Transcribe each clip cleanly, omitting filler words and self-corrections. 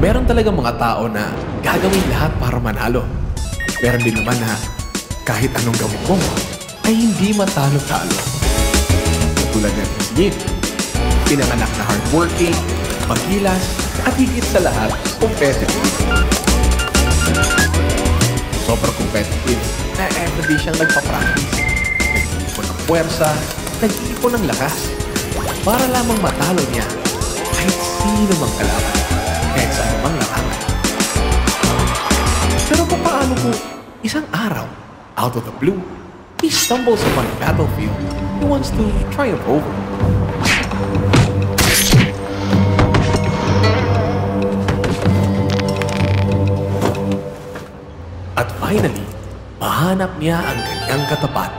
Meron talagang mga tao na gagawin lahat para manalo. Meron din naman na kahit anong gawin mo ay hindi matalo-talo. Tulad ng Smith, pinanganak na hardworking, magilas, at higit sa lahat, competitive. Sobrang competitive na everyday siyang nagpa-practice. Nag-iipon ng puwersa, nag-iipon ng lakas para lamang matalo niya kahit sino mang kalaban, kahit sa anumang larangan. Pero paano kung isang araw, out of the blue, he stumbles upon a battlefield he wants to triumph over? At finally, mahanap niya ang kanyang katapat.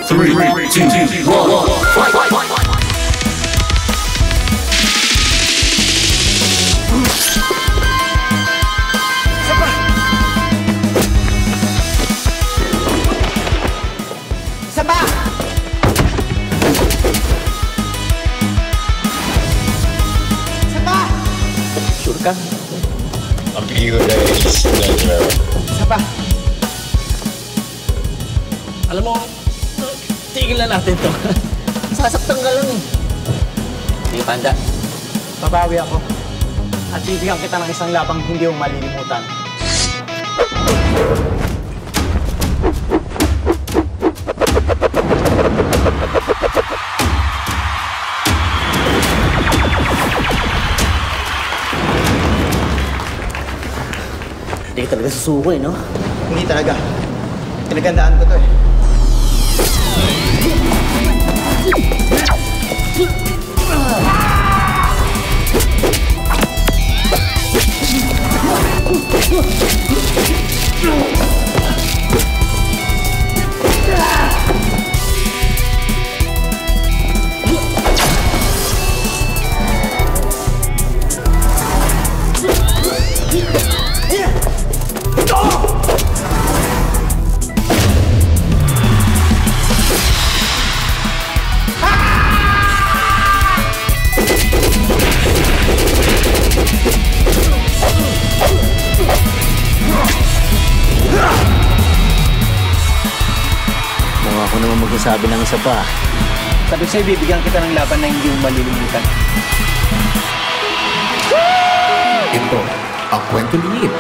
3, 2, 1, fight! Ka? Ang pilihan guys, isa pa. Alam mo, tigil na natin to. Sasaktan ka lang eh. Sige, Panda. Babawi ako. At bibigyan kita ng isang labang hindi mo malilimutan. Hindi ka talaga susuko eh, no? Hindi talaga. Pinagandaan ko to eh. Ako naman magsasabi ng isa pa. Sabi sa'yo, bibigyan kita ng laban na hindi mo malilimutan. Ito ang kwento ni Yin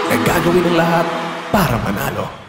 na gagawin ng lahat para manalo.